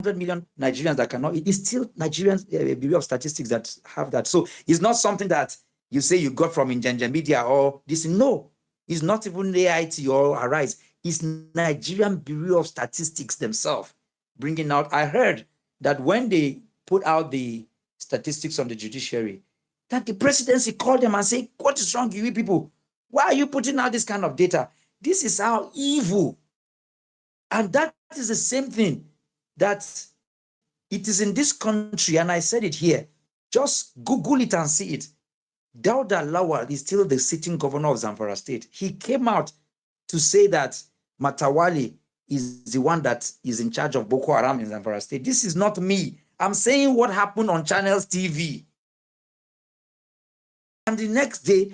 million Nigerians that cannot, it is still Nigerians, Bureau of Statistics that have that. So it's not something that you say you got from Injanja Media or this. No, it's not even AIT or Arise. It's Nigerian Bureau of Statistics themselves bringing out. I heard that when they put out the statistics on the judiciary, that the presidency called them and said, what is wrong with you people? Why are you putting out this kind of data? This is how evil. And that is the same thing that it is in this country, and I said it here. Just Google it and see it. Dauda Lawal is still the sitting governor of Zamfara State. He came out to say that Matawali is the one that is in charge of Boko Haram in Zamfara State. This is not me. I'm saying what happened on Channels TV. And the next day,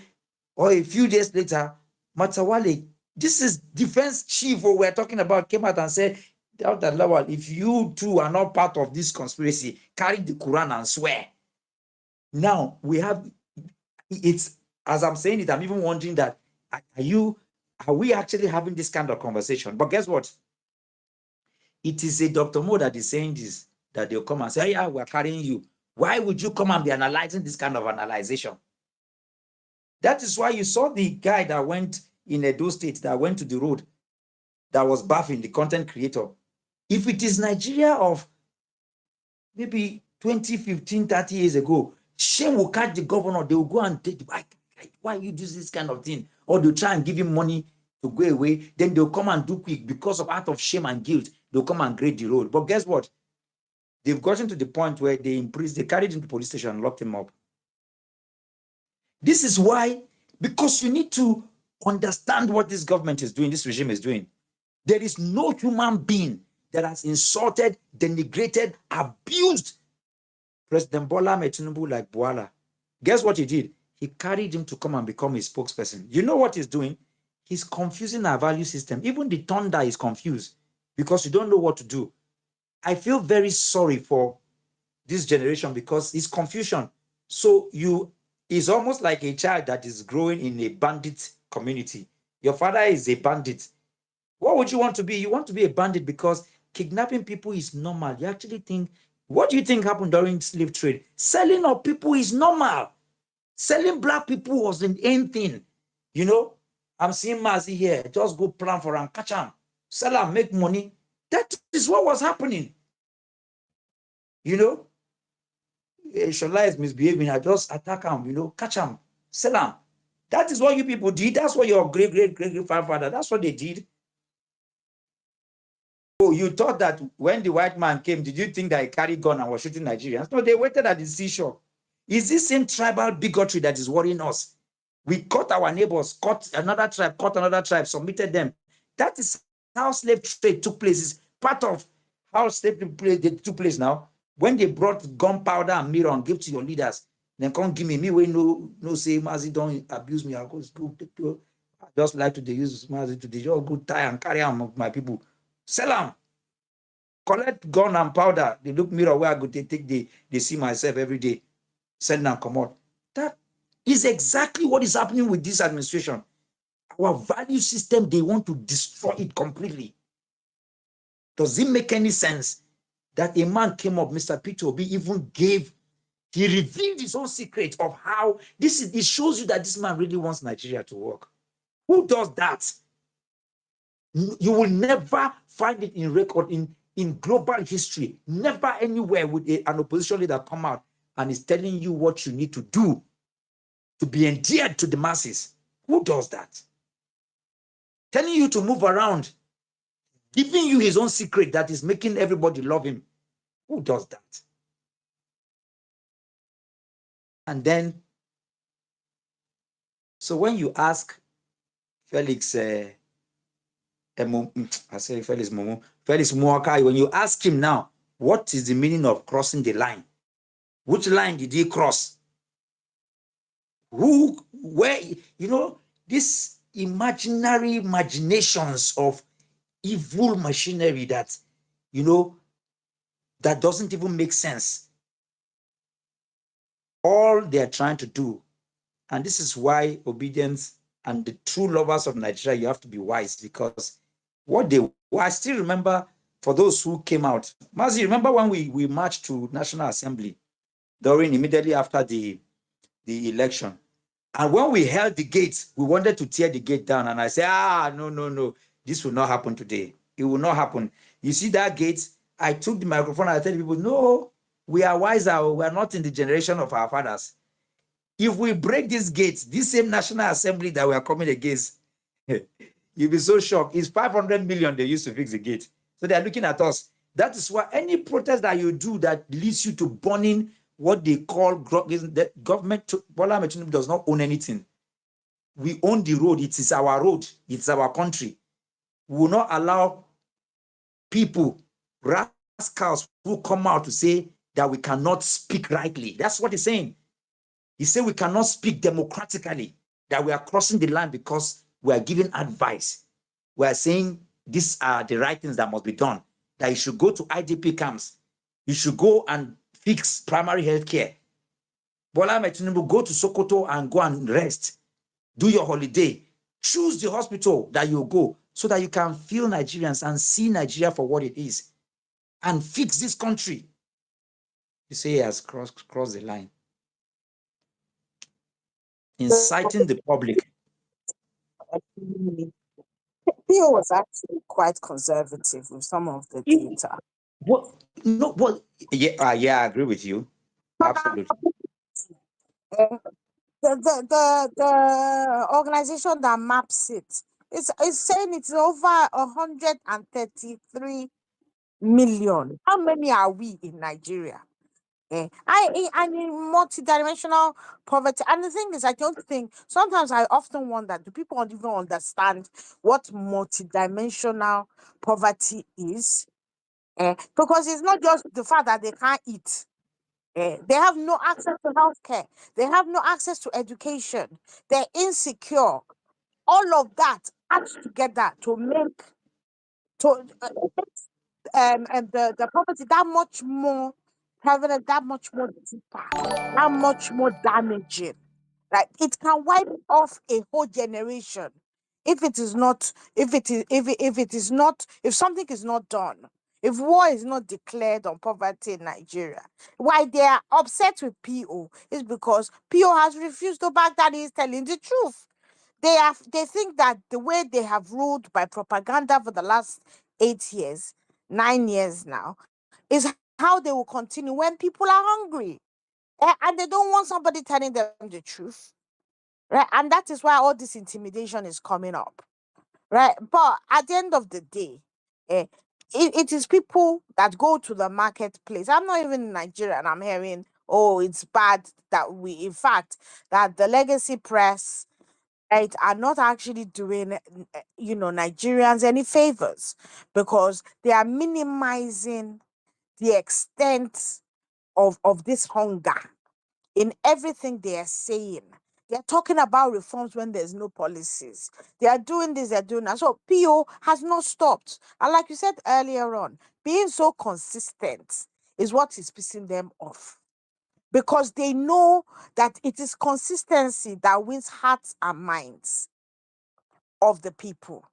or a few days later, Matawali, this is defense chief who we're talking about, came out and said, Dauda Lawal, if you two are not part of this conspiracy, carry the Quran and swear. Now we have, it's, as I'm saying it, I'm even wondering that, are we actually having this kind of conversation? But guess what? It is a Dr. Mo that is saying this, that they'll come and say, yeah, we're carrying you. Why would you come and be analyzing this kind of analyzation? That is why you saw the guy that went in Edo State, that went to the road, that was baffing the content creator. If it is Nigeria of maybe 20, 15, 30 years ago, shame will catch the governor. They will go and take, why you do this kind of thing? Or they'll try and give him money to go away. Then they'll come and do quick because of out of shame and guilt. They'll come and grade the road. But guess what? They've gotten to the point where they carried him to the police station and locked him up. This is why, because you need to understand what this government is doing, this regime is doing. There is no human being that has insulted, denigrated, abused President Bola Ahmed Tinubu like Bwala. Guess what he did? He carried him to come and become his spokesperson. You know what he's doing? He's confusing our value system. Even the thunder is confused because you don't know what to do. I feel very sorry for this generation because it's confusion. So it's almost like a child that is growing in a bandit community. Your father is a bandit. What would you want to be? You want to be a bandit because kidnapping people is normal. You actually think, what do you think happened during slave trade? Selling of people is normal. Selling black people wasn't anything. You know, I'm seeing Mazi here. Just go plan for and catch him. Sell and make money. That is what was happening. You know, Shola is misbehaving. I just attack him, you know, catch him, sell him. That is what you people did. That's what your great grandfather, that's what they did. Oh, you thought that when the white man came, did you think that he carried gun and was shooting Nigerians? No, they waited at the seashore. Is this same tribal bigotry that is worrying us? We caught our neighbors, caught another tribe, submitted them. That is how slave trade took place. It's part of how slave trade took place now. When they brought gunpowder and mirror and give to your leaders, then come give me way no say Mazi don't abuse me. I just like to use Mazi to just go tie and carry on my people. Sell them. Collect gun and powder. They look mirror where I go they see myself every day. Send them come out. That is exactly what is happening with this administration. Our value system, they want to destroy it completely. Does it make any sense that a man came up, Mr. Peter Obi even he revealed his own secret of how it shows you that this man really wants Nigeria to work. Who does that? You will never find it in record in global history. Never anywhere would an opposition leader come out and is telling you what you need to do to be endeared to the masses. Who does that? Telling you to move around, giving you his own secret that is making everybody love him. Who does that? And then, so when you ask Felix, Felix Muakai, when you ask him now, what is the meaning of crossing the line? Which line did he cross? Where, you know, these imaginary imaginations of evil machinery that, you know, that doesn't even make sense. All they're trying to do, and this is why obedience and the true lovers of Nigeria, you have to be wise, because I still remember for those who came out. Mazi, remember when we marched to National Assembly immediately after the election? And when we held the gates, we wanted to tear the gate down. And I said, no, this will not happen today. It will not happen. You see that gate? I took the microphone and I tell people, no, we are wiser. We are not in the generation of our fathers. If we break this gate, this same National Assembly that we are coming against, you'll be so shocked. It's 500 million they used to fix the gate. So they're looking at us. That is why any protest that you do that leads you to burning what they call the government, Bola Ahmed Tinubu does not own anything. We own the road. It is our road. It's our country. We will not allow people, rascals, who come out to say that we cannot speak rightly. That's what he's saying. He said we cannot speak democratically, that we are crossing the line because we are giving advice. We are saying these are the right things that must be done, that you should go to IDP camps. You should go and fix primary health care. Bola Ahmed Tinubu, go to Sokoto and go and rest. Do your holiday. Choose the hospital that you go so that you can feel Nigerians and see Nigeria for what it is and fix this country. You say he has crossed the line. Inciting the public. Theo was actually quite conservative with some of the data. Yeah, I agree with you. Absolutely. The organization that maps it is saying it's over 133 million. How many are we in Nigeria? And in multidimensional poverty. And the thing is, I don't think, sometimes I often wonder, do people even understand what multidimensional poverty is? Because it's not just the fact that they can't eat. They have no access to healthcare. They have no access to education. They're insecure. All of that adds together to make and the poverty that much more prevalent, that much more deeper, that much more damaging. Like it can wipe off a whole generation if it is not, if something is not done, if war is not declared on poverty in Nigeria. Why they are upset with PO is because PO has refused to back that he is telling the truth. They think that the way they have ruled by propaganda for the last 8 years, 9 years now, is how they will continue when people are hungry. And they don't want somebody telling them the truth. Right? And that is why all this intimidation is coming up. Right? But at the end of the day, it is people that go to the marketplace. I'm not even in Nigeria and I'm hearing, oh, it's bad that in fact, that the legacy press, right, are not actually doing, Nigerians any favors because they are minimizing the extent of this hunger in everything they are saying. They're talking about reforms when there's no policies. They are doing this, they're doing that. So PO has not stopped. And like you said earlier on, being so consistent is what is pissing them off. Because they know that it is consistency that wins hearts and minds of the people.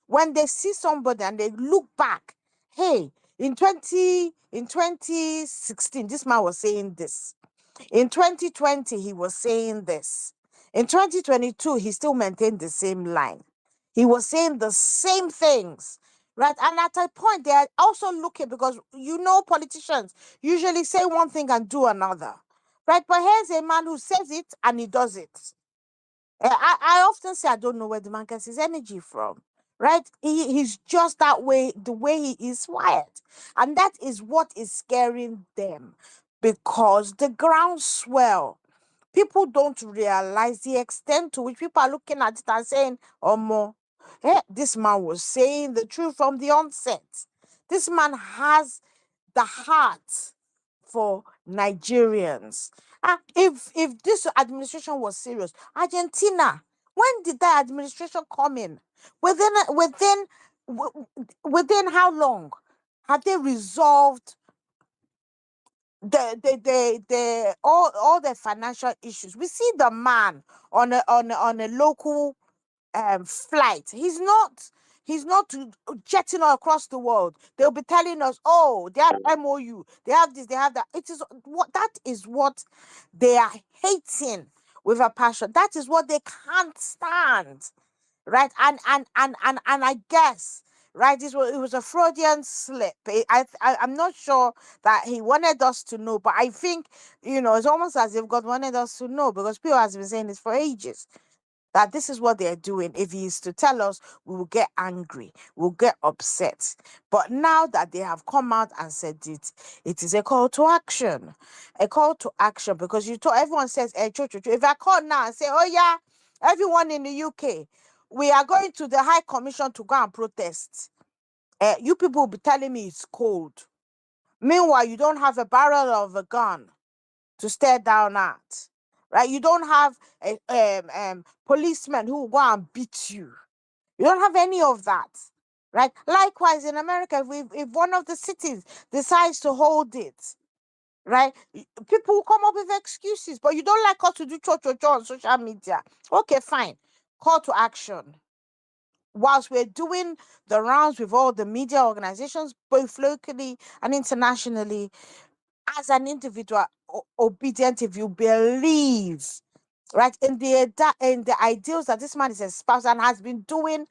When they see somebody and they look back, hey, in 2016, this man was saying this. In 2020, he was saying this. In 2022, he still maintained the same line. He was saying the same things, right? And at a point, they are also looking, because politicians usually say one thing and do another, right? But here's a man who says it and he does it. I often say I don't know where the man gets his energy from, right? He's just that way, the way he is wired. And that is what is scaring them, because the groundswell, people don't realize the extent to which people are looking at it and saying, oh, more. This man was saying the truth from the onset. This man has the heart for Nigerians. If this administration was serious, Argentina, when did that administration come in? Within how long have they resolved all the financial issues? We see the man on a local flight. He's not jetting all across the world. They'll be telling us, oh, they have MOU, they have this, they have that. It is what that is what they are hating with a passion. That is what they can't stand, right? And I guess, right, it was a Freudian slip. I'm not sure that he wanted us to know, but I think, it's almost as if God wanted us to know, because people has been saying this for ages, that this is what they're doing. If he is to tell us, we will get angry, we'll get upset. But now that they have come out and said it, it is a call to action. A call to action, because everyone says, if I call now and say, oh yeah, everyone in the UK, we are going to the High Commission to go and protest. You people will be telling me it's cold. Meanwhile, you don't have a barrel of a gun to stare down at, right? You don't have a policeman who will go and beat you. You don't have any of that, right? Likewise, in America, if one of the cities decides to hold it, right, people will come up with excuses. But you don't like us to do cho on social media. Okay, fine. Call to action. Whilst we're doing the rounds with all the media organizations, both locally and internationally, as an individual, obedient, if you believe, right, in the ideals that this man is espousing and has been going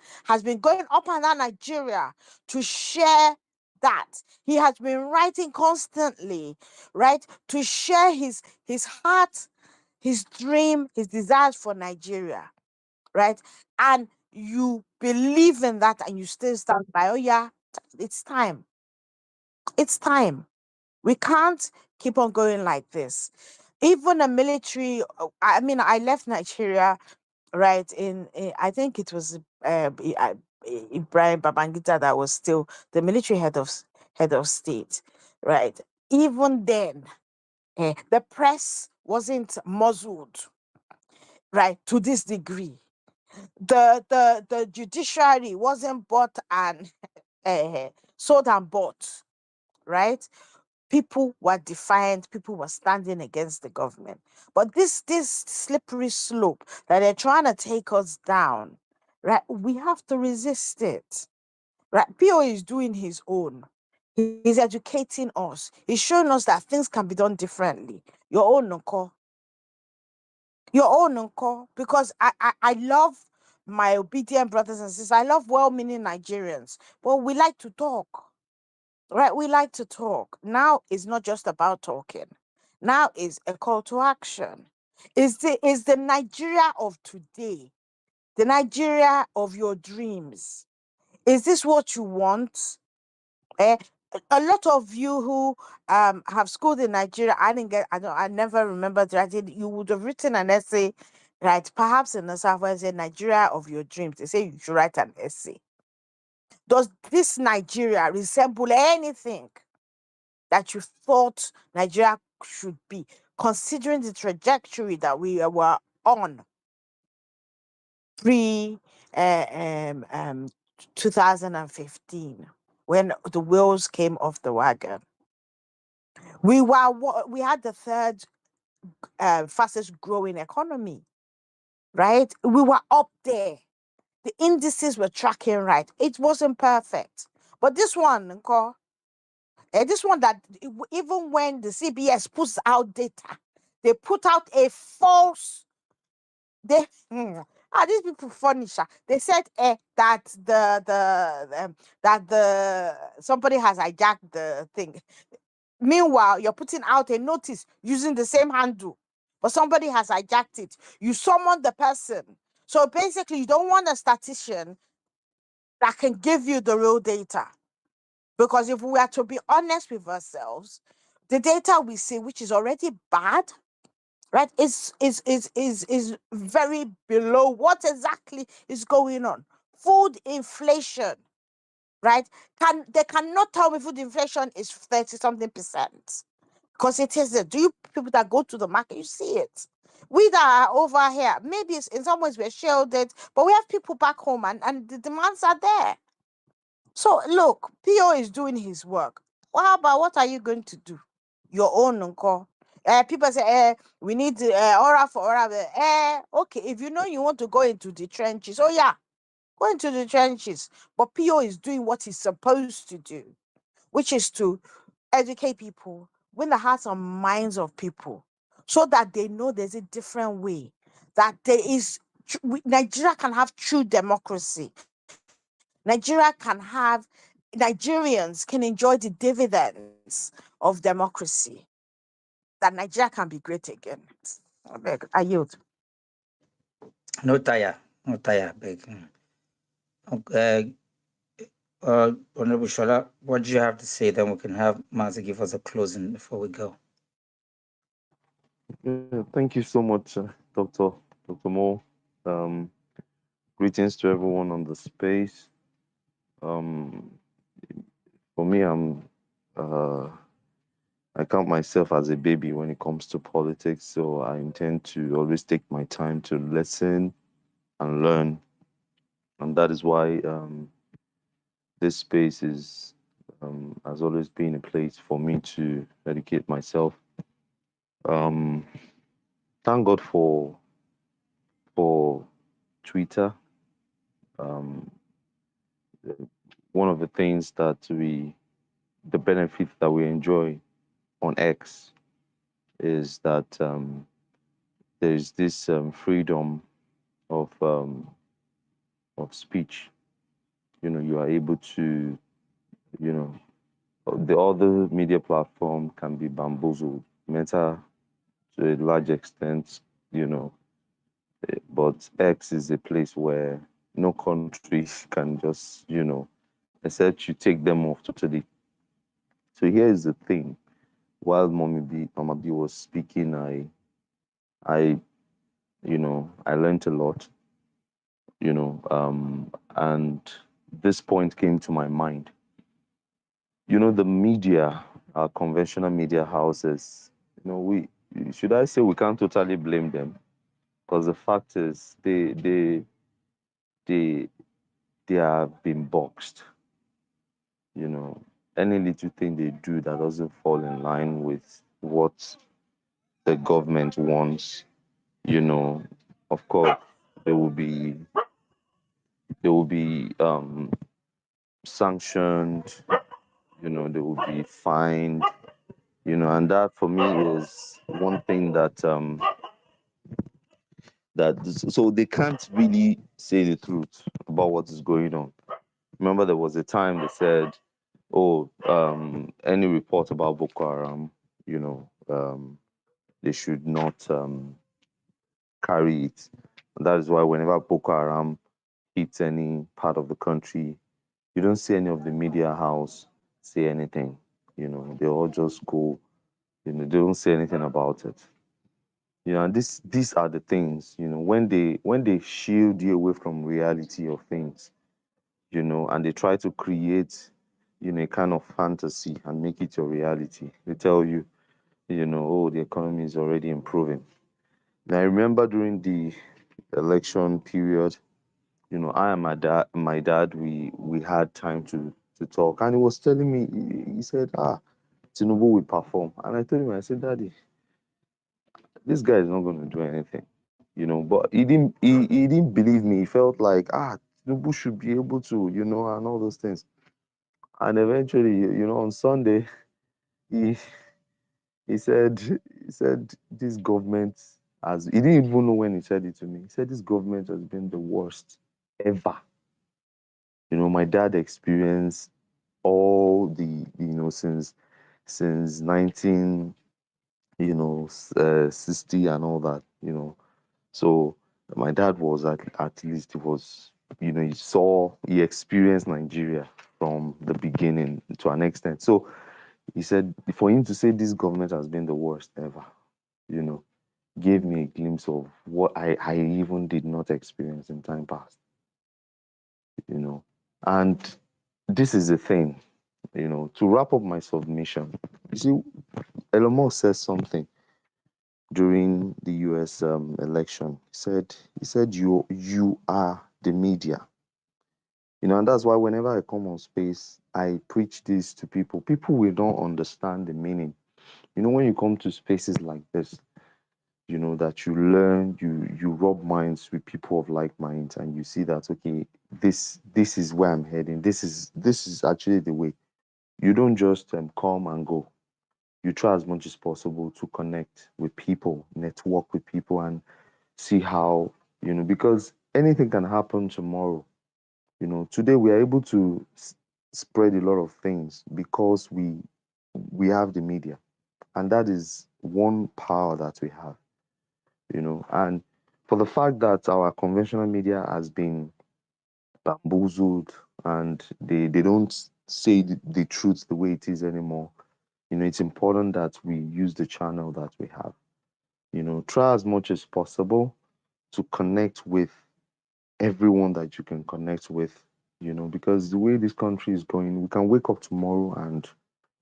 up and down Nigeria to share that. He has been writing constantly, right, to share his heart, his dream, his desires for Nigeria, right? And you believe in that and you still stand by, oh yeah, it's time. It's time. We can't keep on going like this. Even a military, I left Nigeria, right, I think it was Ibrahim Babangida that was still the military head of state, right? Even then, the press wasn't muzzled, right, to this degree. The judiciary wasn't bought and sold and bought, right? People were defiant, people were standing against the government. But this slippery slope that they're trying to take us down, right? We have to resist it. Right? PO is doing his own. He's educating us. He's showing us that things can be done differently. Your own Nko. Your own Nko. Because I love my obedient brothers and sisters. I love well-meaning Nigerians. But we like to talk. Right, we like to talk. Now it's not just about talking. Now is a call to action. Is the Nigeria of today, the Nigeria of your dreams? Is this what you want? Eh, a lot of you who have schooled in Nigeria, I never remember writing. You would have written an essay, right? Perhaps in the Southwest, Nigeria of your dreams. They say you should write an essay. Does this Nigeria resemble anything that you thought Nigeria should be, considering the trajectory that we were on pre 2015, when the wheels came off the wagon? We had the third fastest growing economy, right? We were up there. The indices were tracking right. It wasn't perfect, but this one, this one that even when the CBS puts out data, they put out a false. These people funny, sha. They said that the somebody has hijacked the thing. Meanwhile, you're putting out a notice using the same handle, but somebody has hijacked it. You summon the person. So basically, you don't want a statistician that can give you the real data. Because if we are to be honest with ourselves, the data we see, which is already bad, right, is very below what exactly is going on. Food inflation, right? They cannot tell me food inflation is 30 something percent, because it isn't. Do you people that go to the market, you see it? We that are over here, maybe it's, in some ways we're shielded, but we have people back home and the demands are there. So look, PO is doing his work. Well, how about what are you going to do? Your own Nko. People say, we need aura for aura. Okay, if you know you want to go into the trenches, oh yeah, Go into the trenches. But PO is doing what he's supposed to do, which is to educate people, win the hearts and minds of people, so that they know there's a different way, that there is Nigeria can have true democracy. Nigeria can have Nigerians can enjoy the dividends of democracy. That Nigeria can be great again. I beg, I yield. No tire, no tire, beg. Okay, Honorable Shola, what do you have to say? Then we can have Mazi give us a closing before we go. Yeah, thank you so much, Dr. Mo. Um, Greetings to everyone on the space. Um, for me, uh, I count myself as a baby when it comes to politics, so I intend to always take my time to listen and learn, and that is why this space is has always been a place for me to educate myself. Um, thank God for Twitter. Um, one of the things that the benefit that we enjoy on X is that there's this freedom of speech. You know, you are able to, you know, the other media platform can be bamboozled, Meta to a large extent, you know, but X is a place where no country can just, you know, except you take them off totally. So here is the thing. While Mama B was speaking, I, I learned a lot, and this point came to my mind. You know, the media, our conventional media houses, should I say we can't totally blame them, because the fact is they they have been boxed. You know, any little thing they do that doesn't fall in line with what the government wants, you know, of course, they will be they will be sanctioned, they will be fined, and that for me is one thing that so they can't really say the truth about what is going on. Remember, there was a time they said, "Oh, any report about Boko Haram, they should not carry it." And that is why whenever Boko Haram hits any part of the country, you don't see any of the media house say anything. They all just go. They don't say anything about it. And these are the things. When they shield you away from reality of things, and they try to create, a kind of fantasy and make it your reality. They tell you, oh, the economy is already improving. Now, I remember during the election period, I and my dad, we had time to talk, and he was telling me, he said, Tinubu will perform, and I told him, I said, Daddy, this guy is not going to do anything, but he didn't believe me. He felt like, Tinubu should be able to, and all those things. And eventually, on Sunday, he he said this government he didn't even know when he said it to me. He said this government has been the worst ever. My dad experienced all since 19 60 and all that. So my dad was at least he was, he experienced Nigeria from the beginning to an extent. So he said for him to say this government has been the worst ever, you know, gave me a glimpse of what I even did not experience in time past, you know. And this is the thing, to wrap up my submission. You see, Elon Musk says something during the US election. He said you are the media. And that's why whenever I come on space, I preach this to people. People will don't understand the meaning. When you come to spaces like this, you know, that you learn, you rub minds with people of like minds, and you see that, okay, this is where I'm heading. This is actually the way. You don't just come and go. You try as much as possible to connect with people, network with people, and see how, you know, because anything can happen tomorrow. You know, today we are able to spread a lot of things because we have the media, and that is one power that we have, you know. And for the fact that our conventional media has been bamboozled and they don't say the truth the way it is anymore, you know, it's important that we use the channel that we have. You know, try as much as possible to connect with everyone that you can connect with, you know, because the way this country is going, we can wake up tomorrow and,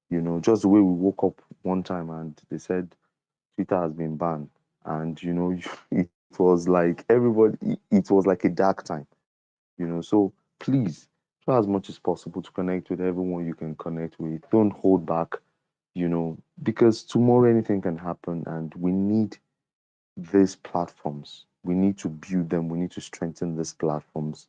you know, just the way we woke up one time and they said Twitter has been banned. And, you know, it was like everybody, it was like a dark time, you know. So please try as much as possible to connect with everyone you can connect with. Don't hold back, you know, because tomorrow anything can happen and we need these platforms. We need to build them. We need to strengthen these platforms.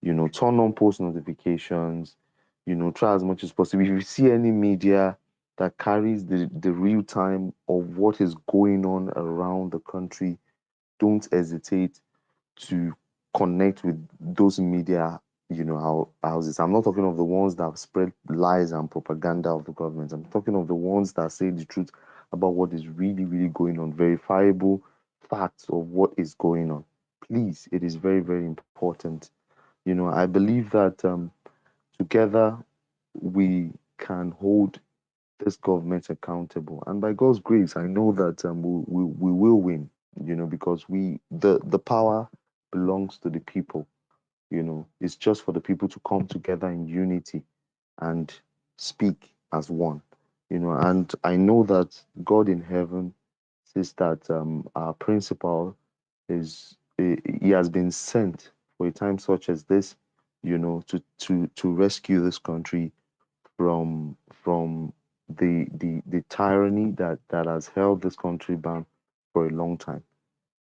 You know, turn on post notifications. You know, try as much as possible. If you see any media that carries the real time of what is going on around the country, don't hesitate to connect with those media, you know, houses. I'm not talking of the ones that spread lies and propaganda of the government. I'm talking of the ones that say the truth about what is really, really going on, verifiable facts of what is going on. Please, it is very, very important. You know, I believe that together we can hold this government accountable, and by God's grace, I know that we will win. You know, because the power belongs to the people. You know, it's just for the people to come together in unity and speak as one. You know, and I know that God in heaven says that our principal he has been sent for a time such as this, you know, to rescue this country from the tyranny that has held this country bound for a long time.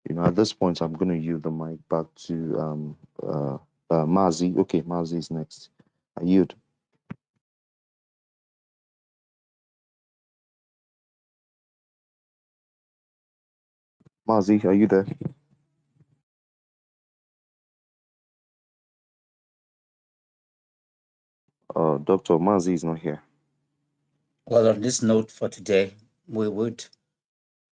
You know, at this point, I'm going to yield the mic back to Mazi. Okay, Mazi is next. I yield. Mazi, are you there? Dr. Mazi is not here. Well, on this note for today, we would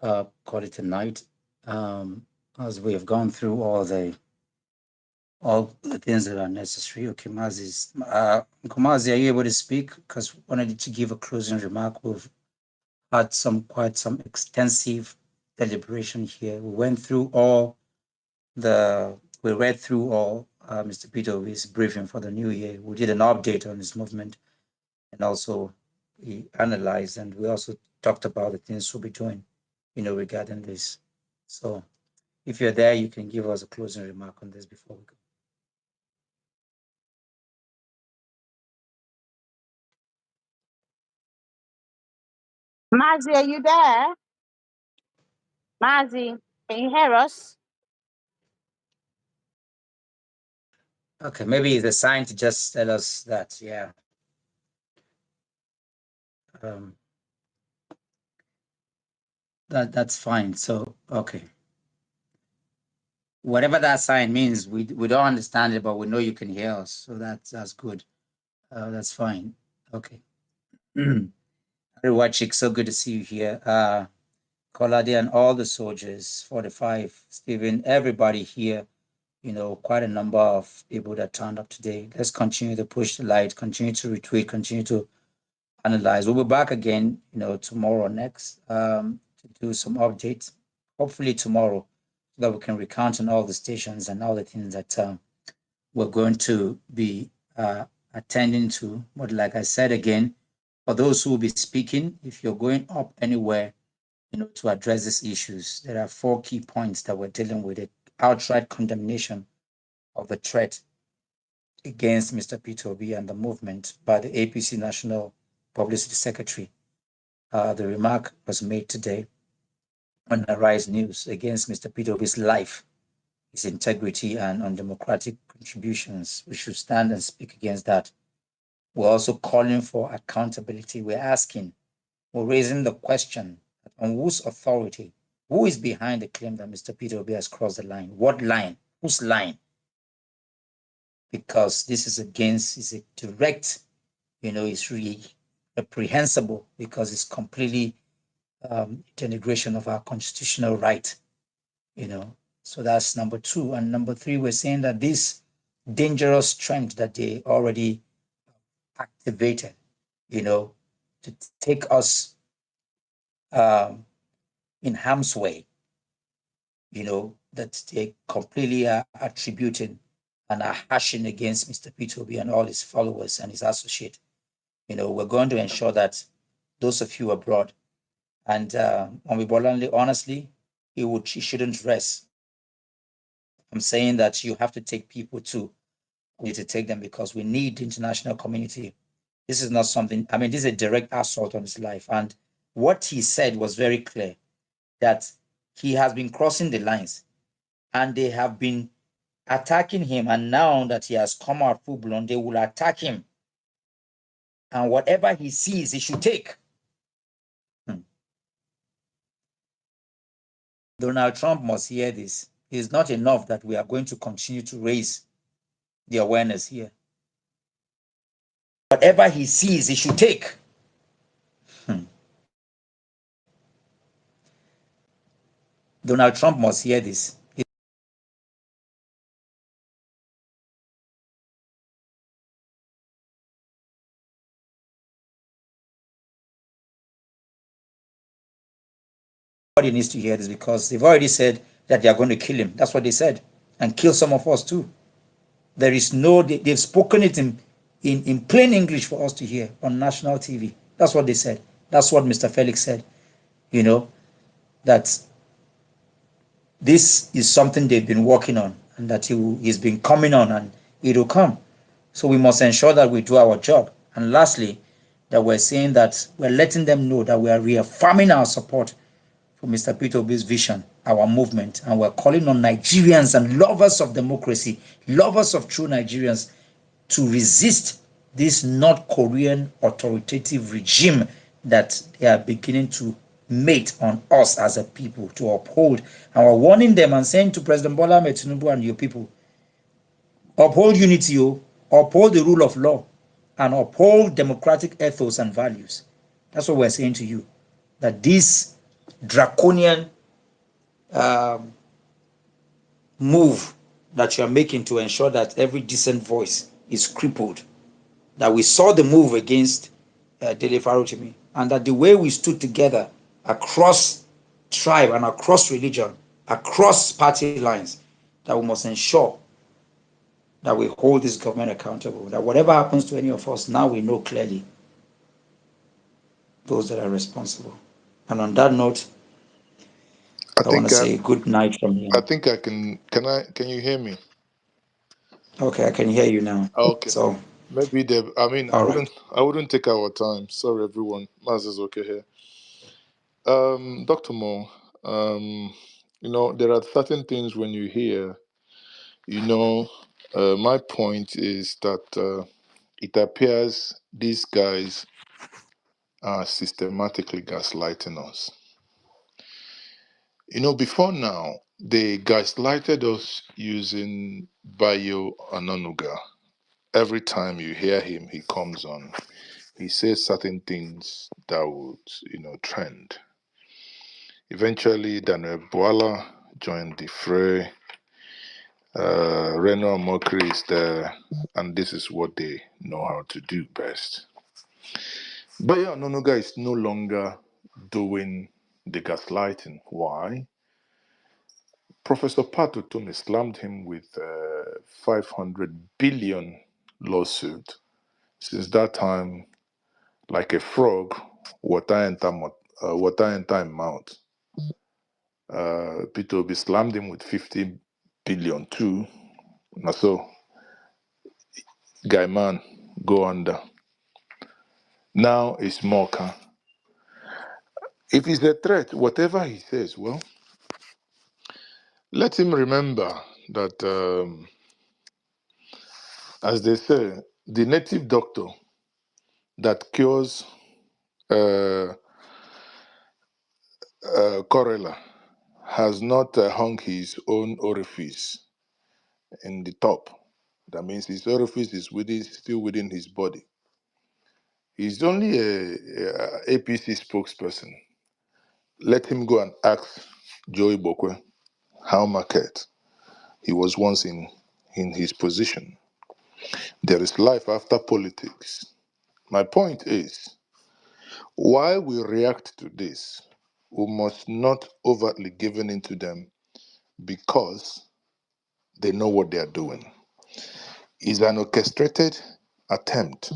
call it a night, as we have gone through all the things that are necessary. Okay, Mazi, are you able to speak? Because wanted to give a closing remark. We've had quite some extensive deliberation here. We read through all Mr. Peter Obi's briefing for the new year. We did an update on his movement, and also we analyzed, and we also talked about the things we'll be doing, you know, regarding this. So if you're there, you can give us a closing remark on this before we go. Mazi, are you there? Mazi, can you hear us? Okay, maybe it's a sign to just tell us that, yeah. Um, that's fine. So, okay. Whatever that sign means, we don't understand it, but we know you can hear us. So that's good. That's fine. Okay. Watchik, so good to see you here. Kolade and all the soldiers, 45, Stephen, everybody here, you know, quite a number of people that turned up today. Let's continue to push the light, continue to retweet, continue to analyze. We'll be back again, you know, tomorrow next to do some updates, hopefully tomorrow, so that we can recount on all the stations and all the things that we're going to be attending to. But like I said again, for those who will be speaking, if you're going up anywhere, you know, to address these issues, there are 4 key points that we're dealing with: it outright condemnation of the threat against Mr. Peter Obi and the movement by the APC National Publicity Secretary. The remark was made today. on Arise News against Mr. Peter Obi's life, his integrity, and undemocratic contributions. We should stand and speak against that. We're also calling for accountability. We're asking, we're raising the question on whose authority, who is behind the claim that Mr. Peter Obi has crossed the line? What line? Whose line? Because this is a direct, it's really reprehensible because it's completely denigration of our constitutional right, So that's number two. And number three, we're saying that this dangerous trend that they already activated, to take us in harm's way, that they completely are attributing and are hashing against Mr. Peter Obi and all his followers and his associates. We're going to ensure that those of you abroad, and Omibolanle, honestly, he shouldn't rest. I'm saying that you have to take people too. We need to take them because we need the international community. This is not something, this is a direct assault on his life. And what he said was very clear, that he has been crossing the lines and they have been attacking him. And now that he has come out full blown, they will attack him. And whatever he sees, he should take. Donald Trump must hear this. It's not enough that we are going to continue to raise the awareness here. Whatever he sees, he should take. Donald Trump must hear this. Everybody needs to hear this because they've already said that they are going to kill him. That's what they said. And kill some of us too. There is they've spoken it in plain English for us to hear on national TV. That's what they said. That's what Mr. Felix said. That this is something they've been working on and that he's been coming on and it'll come. So we must ensure that we do our job. And lastly, that we're saying that we're letting them know that we are reaffirming our support for Mr. Peter Obi's vision, our movement, and we're calling on Nigerians and lovers of democracy, lovers of true Nigerians, to resist this North Korean authoritative regime that they are beginning to mate on us as a people, to uphold. And we're warning them and saying to President Bola Ahmed Tinubu and your people, uphold unity, uphold the rule of law, and uphold democratic ethos and values. That's what we're saying to you, that this draconian move that you're making to ensure that every decent voice is crippled, that we saw the move against Dele Farotimi, and that the way we stood together across tribe and across religion, across party lines, that we must ensure that we hold this government accountable, that whatever happens to any of us, now we know clearly those that are responsible. And on that note, I want to say good night from here. I think I can. Can you hear me? Okay, I can hear you now. Okay. So maybe I wouldn't take our time. Sorry, everyone. Maz is okay here. Dr. Mo, there are certain things when you hear, my point is that it appears these guys are systematically gaslighting us. Before now, they gaslighted us using Bayo Anonuga. Every time you hear him, he comes on. He says certain things that would, trend. Eventually, Daniel Boala joined the fray. Reno Mokri is there, and this is what they know how to do best. Bayo Anonuga is no longer doing the gaslighting. Why? Professor Pat Otome slammed him with a 500 billion lawsuit. Since that time, like a frog, water enter in mouth. Peter Obi slammed him with 50 billion too. So, guy man, go under. Now it's Mocha. If he's a threat, whatever he says, well, let him remember that, as they say, the native doctor that cures Corella has not hung his own orifice in the top. That means his orifice is still within his body. He's only a APC spokesperson. Let him go and ask Joey Bokwe how market he was once in his position. There is life after politics. My point is, while we react to this, we must not overtly give in to them because they know what they are doing. It's an orchestrated attempt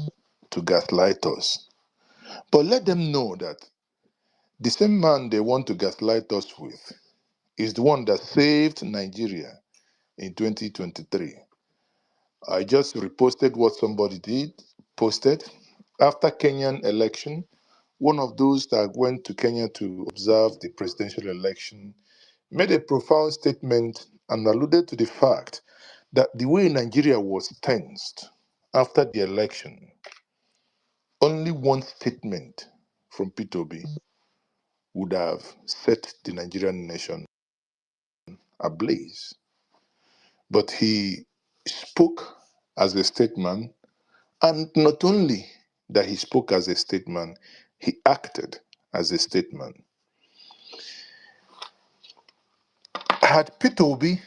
to gaslight us. But let them know that the same man they want to gaslight us with is the one that saved Nigeria in 2023. I just reposted what somebody posted. After Kenyan election, one of those that went to Kenya to observe the presidential election made a profound statement and alluded to the fact that the way Nigeria was tensed after the election, only one statement from P2B would have set the Nigerian nation ablaze. But he spoke as a statesman, and not only that he spoke as a statesman, he acted as a statesman. Had P2B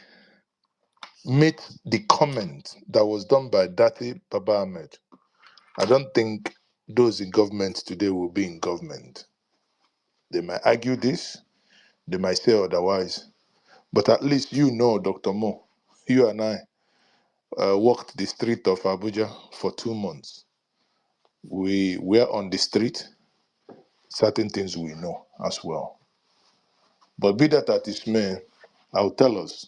made the comment that was done by Dati Baba Ahmed, I don't think those in government today will be in government. They might argue this, they might say otherwise, but at least you know, Dr. Mo, you and I walked the street of Abuja for 2 months. We were on the street, certain things we know as well. But be that as it may, I'll tell us,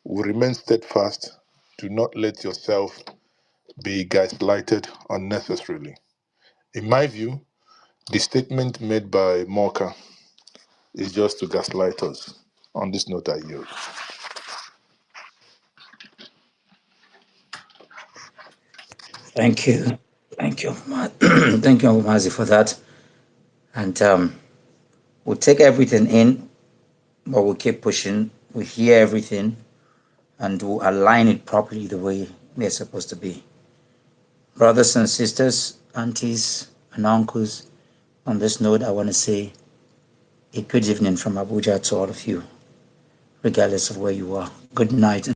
we remain steadfast. Do not let yourself be gaslighted unnecessarily. In my view, the statement made by Morka is just to gaslight us. On this note, I yield. Thank you. Thank you. Thank you, Mazi, for that. And we'll take everything in, but we'll keep pushing. We hear everything and we'll align it properly the way they're supposed to be. Brothers and sisters, aunties and uncles, on this note, I want to say a good evening from Abuja to all of you, regardless of where you are. Good night.